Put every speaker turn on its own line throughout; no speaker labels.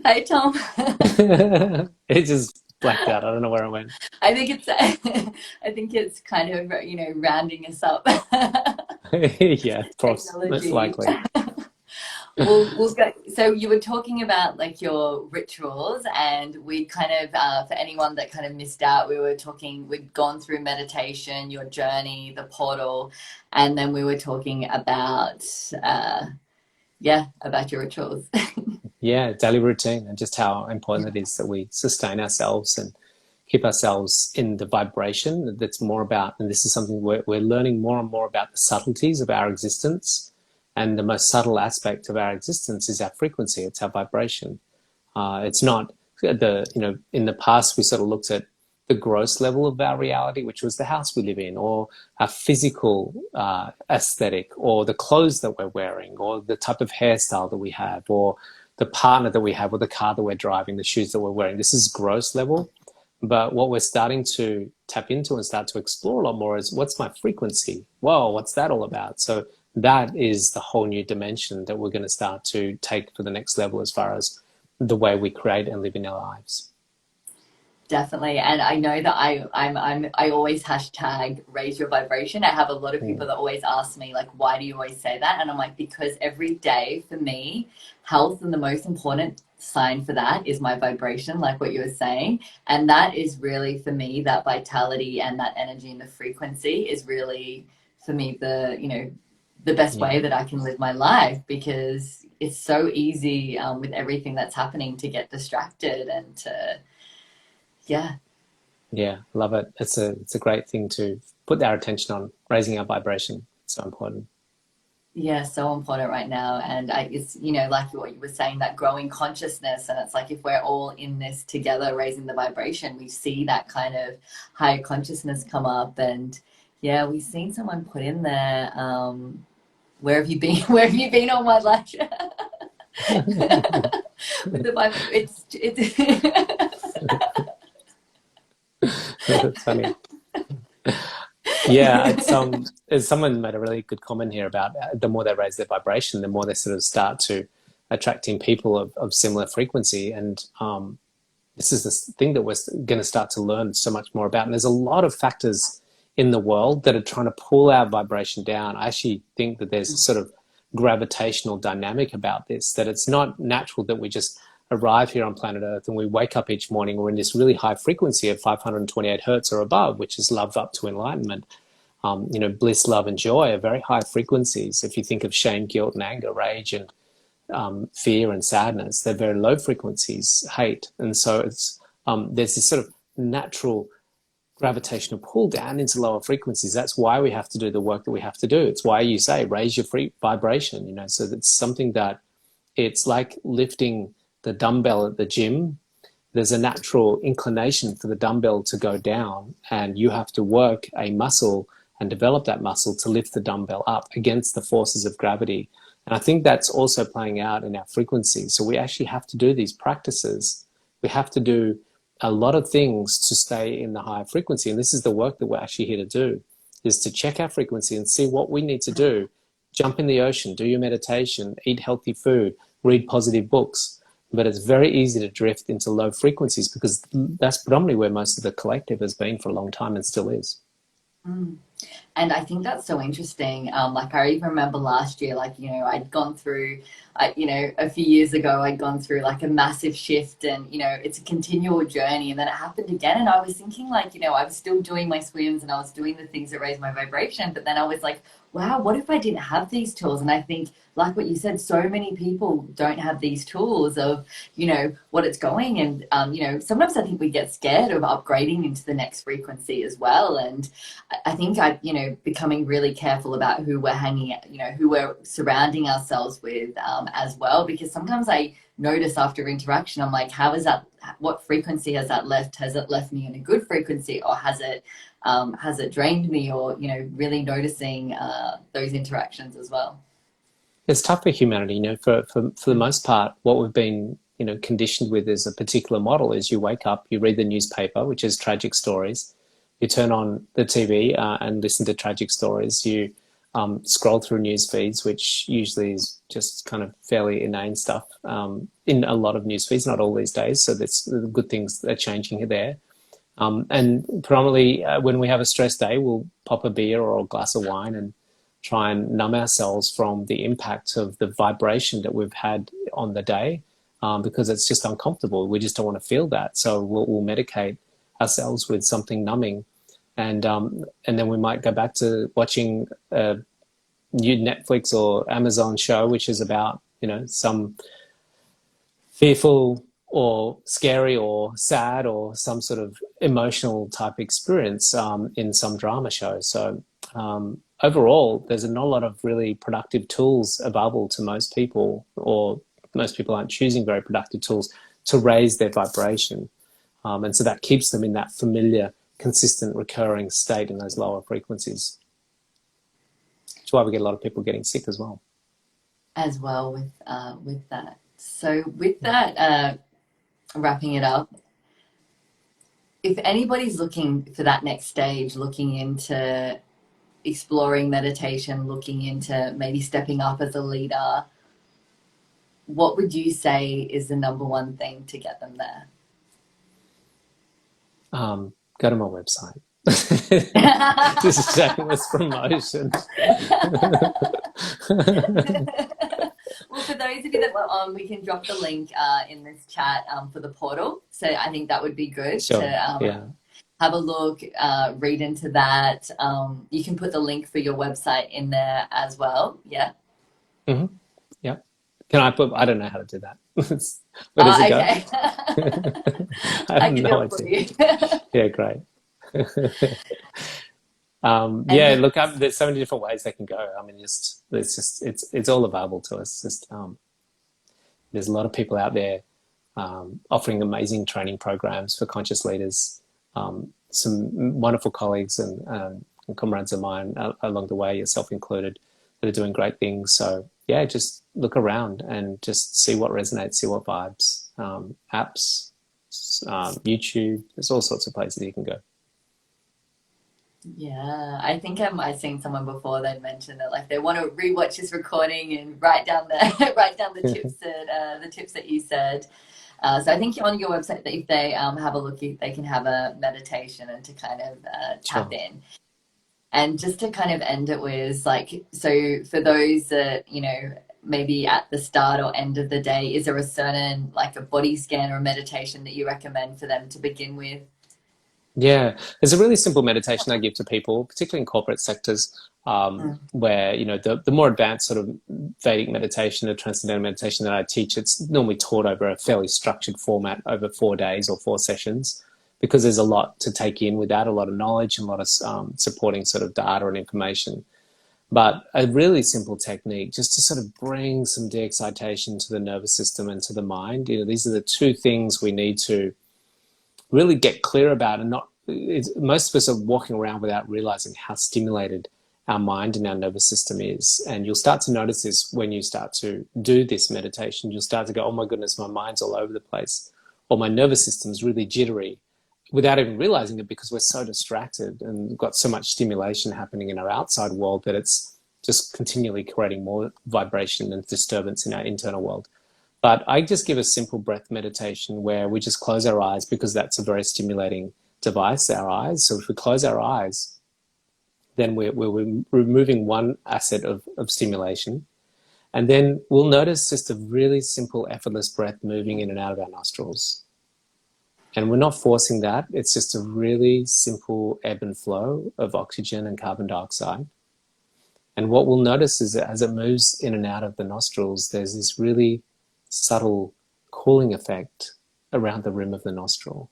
Hi, Tom.
It just blacked out. I don't know where it went.
I think it's I think it's kind of rounding us up.
Yeah, most
Technology.
likely.
We'll go. So you were talking about like your rituals, and we kind of for anyone that kind of missed out, we were talking. We'd gone through meditation, your journey, the portal, and then we were talking about about your rituals.
Yeah, daily routine and just how important it is that we sustain ourselves and keep ourselves in the vibration that's more about, and this is something we're learning more and more about the subtleties of our existence. And the most subtle aspect of our existence is our frequency, it's our vibration. It's not in the past, we sort of looked at the gross level of our reality, which was the house we live in, or our physical aesthetic, or the clothes that we're wearing, or the type of hairstyle that we have, or the partner that we have, or the car that we're driving, the shoes that we're wearing. This is gross level. But what we're starting to tap into and start to explore a lot more is what's my frequency? Whoa, what's that all about? So that is the whole new dimension that we're going to start to take for the next level as far as the way we create and live in our lives.
Definitely. And I know that I always hashtag raise your vibration. I have a lot of people
Mm.
that always ask me, like, why do you always say that? And I'm like, because every day for me, health and the most important sign for that is my vibration, like what you were saying. And that is really for me, that vitality and that energy and the frequency is really for me the best
Yeah,
way that I can live my life, because it's so easy with everything that's happening to get distracted and to yeah.
yeah, love it. It's a great thing to put our attention on, raising our vibration. It's so important.
Yeah, so important right now. And it's, like what you were saying, that growing consciousness. And it's like if we're all in this together, raising the vibration, we see that kind of higher consciousness come up. And yeah, we've seen someone put in there, where have you been? Where have you been all my life? With the Bible, it's
That's funny. Yeah, someone made a really good comment here about the more they raise their vibration, the more they sort of start to attracting people of similar frequency. And this is this thing that we're going to start to learn so much more about. And there's a lot of factors in the world that are trying to pull our vibration down. I actually think that there's a sort of gravitational dynamic about this, that it's not natural that we just arrive here on planet Earth and we wake up each morning, we're in this really high frequency of 528 hertz or above, which is love up to enlightenment. Bliss, love, and joy are very high frequencies. If you think of shame, guilt, and anger, rage, and fear and sadness, they're very low frequencies, hate. And so there's this sort of natural gravitational pull down into lower frequencies. That's why we have to do the work that we have to do. It's why you say raise your free vibration, so that's something that it's like lifting the dumbbell at the gym. There's a natural inclination for the dumbbell to go down, and you have to work a muscle and develop that muscle to lift the dumbbell up against the forces of gravity. And I think that's also playing out in our frequency. So we actually have to do these practices. We have to do a lot of things to stay in the higher frequency. And this is the work that we're actually here to do, is to check our frequency and see what we need to do. Jump in the ocean, do your meditation, eat healthy food, read positive books. But it's very easy to drift into low frequencies because that's predominantly where most of the collective has been for a long time and still is.
Mm. And I think that's so interesting. Like I even remember last year, like, I'd gone through, a few years ago, I'd gone through like a massive shift, and, it's a continual journey. And then it happened again. And I was thinking like, I was still doing my swims and I was doing the things that raise my vibration. But then I was like, wow, what if I didn't have these tools? And I think, like what you said, so many people don't have these tools of, what it's going. And, sometimes I think we get scared of upgrading into the next frequency as well. And I think becoming really careful about who we're hanging, who we're surrounding ourselves with, as well. Because sometimes I notice after interaction, I'm like, how is that? What frequency has that left? Has it left me in a good frequency, or has it drained me? Or really noticing those interactions as well.
It's tough for humanity, for the most part, what we've been, conditioned with is a particular model is you wake up, you read the newspaper, which is tragic stories. You turn on the TV and listen to tragic stories. You scroll through news feeds, which usually is just kind of fairly inane stuff in a lot of news feeds, not all these days. So that's the good things that are changing there. And predominantly when we have a stress day, we'll pop a beer or a glass of wine and try and numb ourselves from the impact of the vibration that we've had on the day, because it's just uncomfortable. We just don't want to feel that. So we'll medicate ourselves with something numbing. And then we might go back to watching a new Netflix or Amazon show, which is about, some fearful or scary or sad or some sort of emotional type experience in some drama show. So overall, there's not a lot of really productive tools available to most people, or most people aren't choosing very productive tools to raise their vibration. And so that keeps them in that familiar, consistent, recurring state in those lower frequencies. That's why we get a lot of people getting sick as well.
As well with that. So with that, wrapping it up, if anybody's looking for that next stage, looking into exploring meditation, looking into maybe stepping up as a leader, what would you say is the number one thing to get them there?
Go to my website. Just shameless promotion.
Well, for those of you that were on, we can drop the link in this chat for the portal. So I think that would be good to have a look, read into that. You can put the link for your website in there as well. Yeah.
Mm-hmm. Yeah. Can I put? I don't know how to do that. Where does it
go?
I have no idea. Yeah, great. Look, there's so many different ways they can go. I mean, it's all available to us. There's a lot of people out there offering amazing training programs for conscious leaders. Some wonderful colleagues and comrades of mine along the way, yourself included, that are doing great things. So yeah, just look around and just see what resonates, see what vibes. Apps, YouTube, there's all sorts of places you can go.
Yeah, I think I've seen someone before that mentioned that like they want to rewatch this recording and write down the tips that you said. So I think on your website that if they have a look, they can have a meditation and to kind of tap in. And just to kind of end it with like, so for those that, maybe at the start or end of the day, is there a certain like a body scan or a meditation that you recommend for them to begin with?
Yeah, there's a really simple meditation I give to people, particularly in corporate sectors, where, the more advanced sort of Vedic meditation or transcendental meditation that I teach, it's normally taught over a fairly structured format over 4 days or 4 sessions, because there's a lot to take in with that, a lot of knowledge and a lot of supporting sort of data and information. But a really simple technique just to sort of bring some de-excitation to the nervous system and to the mind. These are the two things we need to really get clear about, and most of us are walking around without realizing how stimulated our mind and our nervous system is. And you'll start to notice this when you start to do this meditation. You'll start to go, oh my goodness, my mind's all over the place, or my nervous system's really jittery, without even realizing it, because we're so distracted and we've got so much stimulation happening in our outside world that it's just continually creating more vibration and disturbance in our internal world. But I just give a simple breath meditation where we just close our eyes, because that's a very stimulating device, our eyes. So if we close our eyes, then we're removing one asset of stimulation. And then we'll notice just a really simple, effortless breath moving in and out of our nostrils. And we're not forcing that. It's just a really simple ebb and flow of oxygen and carbon dioxide. And what we'll notice is that as it moves in and out of the nostrils, there's this really subtle cooling effect around the rim of the nostril.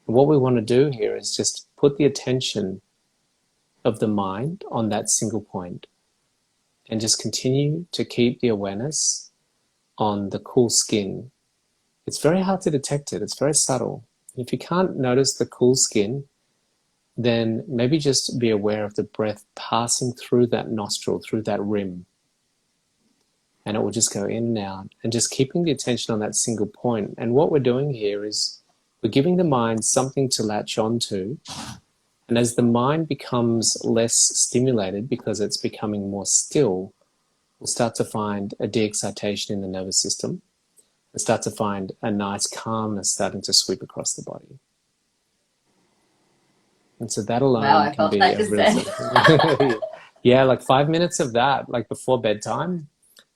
And what we want to do here is just put the attention of the mind on that single point and just continue to keep the awareness on the cool skin. It's very hard to detect it. It's very subtle. If you can't notice the cool skin, then maybe just be aware of the breath passing through that nostril, through that rim. And it will just go in and out, and just keeping the attention on that single point. And what we're doing here is we're giving the mind something to latch onto And as the mind becomes less stimulated because it's becoming more still, we'll start to find a de-excitation in the nervous system and start to find a nice calmness starting to sweep across the body. And so that
Wow,
alone
I
can
felt
be
that
a
just
real
then.
sort of yeah, like 5 minutes of that, like before bedtime,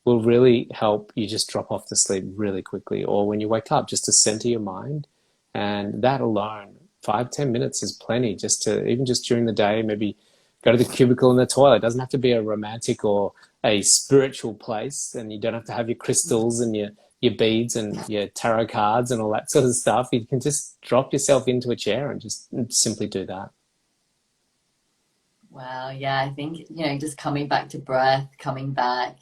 will really help you just drop off to sleep really quickly. Or when you wake up, just to center your mind. And that alone, 5, 10 minutes is plenty just to, even just during the day, maybe go to the cubicle in the toilet. It doesn't have to be a romantic or a spiritual place. And you don't have to have your crystals and your beads and your tarot cards and all that sort of stuff. You can just drop yourself into a chair and just simply do that.
Wow, yeah, I think, just coming back to breath, coming back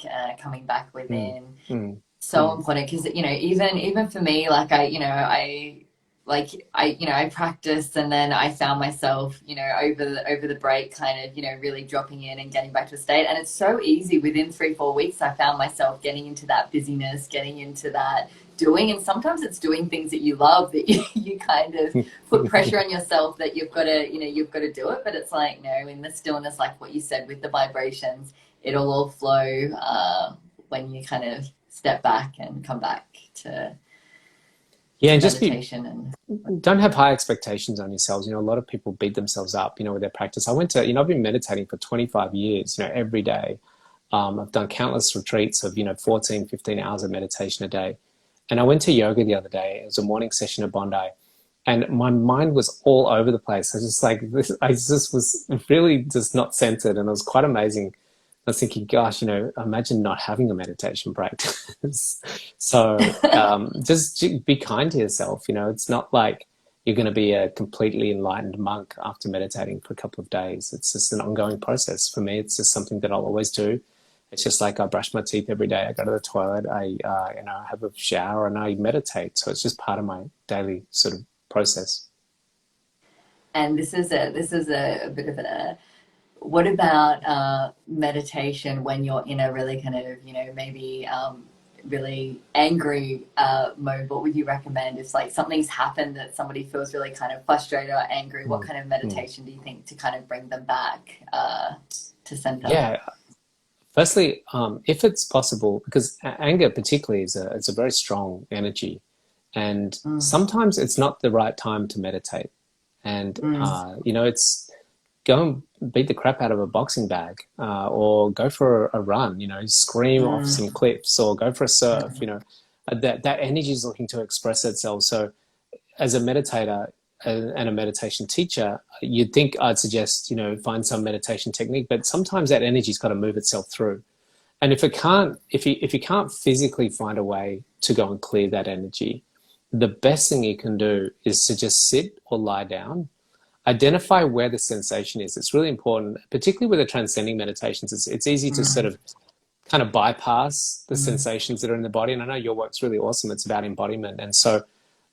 Mm,
within,
mm,
so
mm,
important because even for me, like I practiced, and then I found myself over the break kind of really dropping in and getting back to a state, and it's so easy within 3-4 weeks. I found myself getting into that busyness, getting into that doing, and sometimes it's doing things that you love that you kind of put pressure on yourself that you've got to do it, but it's like, no, in the stillness, like what you said with the vibrations, it'll all flow when you kind of step back and come back to
yeah,
to
and just be
meditation. And
don't have high expectations on yourselves. A lot of people beat themselves up, with their practice. I went to, I've been meditating for 25 years, every day. I've done countless retreats of, 14, 15 hours of meditation a day. And I went to yoga the other day. It was a morning session at Bondi. And my mind was all over the place. I just like this, I just was really just not centered. And it was quite amazing. I was thinking, gosh, imagine not having a meditation practice. So just be kind to yourself. It's not like you're going to be a completely enlightened monk after meditating for a couple of days. It's just an ongoing process. For me, it's just something that I'll always do. It's just like I brush my teeth every day. I go to the toilet. I have a shower and I meditate. So it's just part of my daily sort of process.
this is a bit of a what about meditation when you're in a really kind of maybe really angry mode? What would you recommend if like something's happened that somebody feels really kind of frustrated or angry? What
Mm.
kind of
Mm.
meditation do you think to kind of bring them back to center?
Yeah. Firstly, if it's possible, because anger particularly it's a very strong energy, and
Mm,
sometimes it's not the right time to meditate. And
mm,
it's go and beat the crap out of a boxing bag, or go for a run. Scream off
mm,
some cliffs, or go for a surf.
mm,
That energy is looking to express itself. So as a meditator and a meditation teacher, you'd think I'd suggest, find some meditation technique, but sometimes that energy's got to move itself through. And if you can't physically find a way to go and clear that energy, the best thing you can do is to just sit or lie down, identify where the sensation is. It's really important, particularly with the transcending meditations. It's easy to sort
mm,
of kind of bypass the
mm,
sensations that are in the body. And I know your work's really awesome. It's about embodiment. And so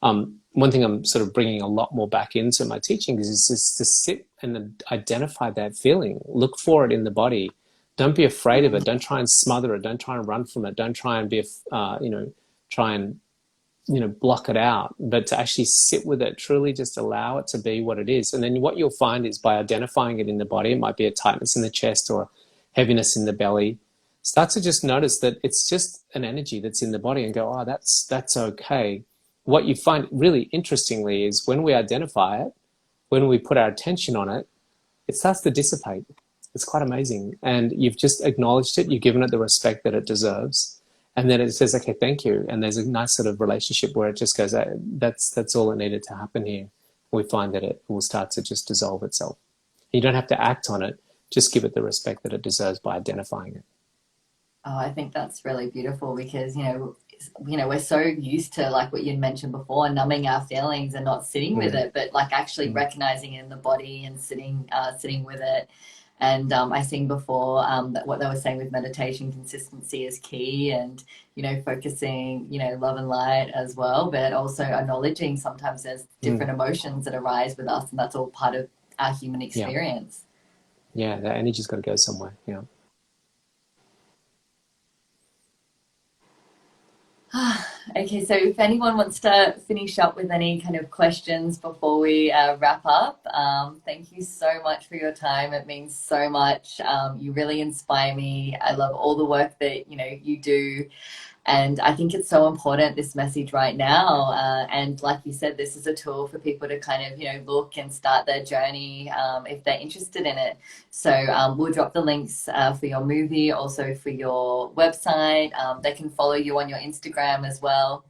one thing I'm sort of bringing a lot more back into my teaching is just to sit and identify that feeling. Look for it in the body. Don't be afraid of
mm,
it. Don't try and smother it. Don't try and run from it. Don't try and try and block it out, but to actually sit with it, truly just allow it to be what it is. And then what you'll find is by identifying it in the body, it might be a tightness in the chest or heaviness in the belly. Start to just notice that it's just an energy that's in the body and go, oh, that's okay. What you find really interestingly is when we identify it, when we put our attention on it, it starts to dissipate. It's quite amazing. And you've just acknowledged it, you've given it the respect that it deserves. And then it says, okay, thank you. And there's a nice sort of relationship where it just goes, that's all that needed to happen here. We find that it will start to just dissolve itself. You don't have to act on it, just give it the respect that it deserves by identifying it.
Oh, I think that's really beautiful because we're so used to, like what you'd mentioned before, numbing our feelings and not sitting with
Mm,
it, but like actually
mm,
recognizing it in the body and sitting with it. And I seen before that what they were saying with meditation, consistency is key, and focusing, love and light as well, but also acknowledging sometimes there's
mm.
different emotions that arise with us, and that's all part of our human
Yeah,
experience.
yeah, that energy's got to go somewhere. Yeah.
Okay, so if anyone wants to finish up with any kind of questions before we wrap up, thank you so much for your time. It means so much. You really inspire me. I love all the work that you do, and I think it's so important, this message right now. And like you said, this is a tool for people to kind of look and start their journey if they're interested in it. So we'll drop the links for your movie, also for your website. They can follow you on your Instagram as well.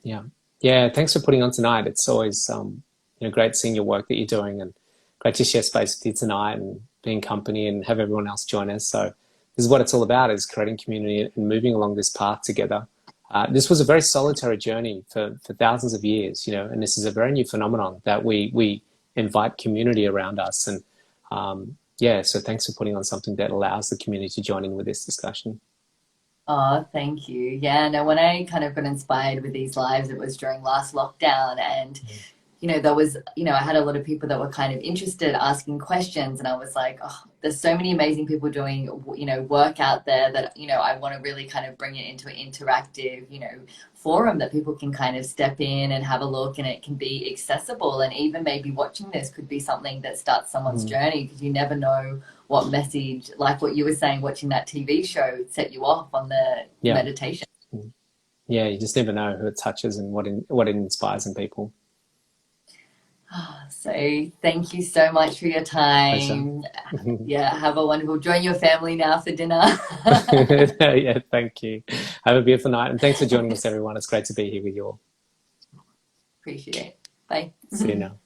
Yeah. Yeah. Thanks for putting on tonight. It's always, great seeing your work that you're doing, and great to share space with you tonight and being company and have everyone else join us. So this is what it's all about, is creating community and moving along this path together. This was a very solitary journey for thousands of years, and this is a very new phenomenon that we invite community around us. And yeah, so thanks for putting on something that allows the community to join in with this discussion.
Oh, thank you. Yeah, no, when I kind of got inspired with these lives, it was during last lockdown. And there was, I had a lot of people that were kind of interested, asking questions, and I was like, oh, there's so many amazing people doing, work out there that, I want to really kind of bring it into an interactive, forum that people can kind of step in and have a look, and it can be accessible. And even maybe watching this could be something that starts someone's
Mm.
journey, because you never know what message, like what you were saying, watching that TV show set you off on the
Yeah.
meditation.
Mm. Yeah, you just never know who it touches and what it inspires in people.
So thank you so much for your
Pleasure.
time. Yeah, have a wonderful. Join your family now for dinner.
Yeah, thank you. Have a beautiful night, and thanks for joining us, everyone. It's great to be here with you all.
Appreciate it. Bye.
See you now.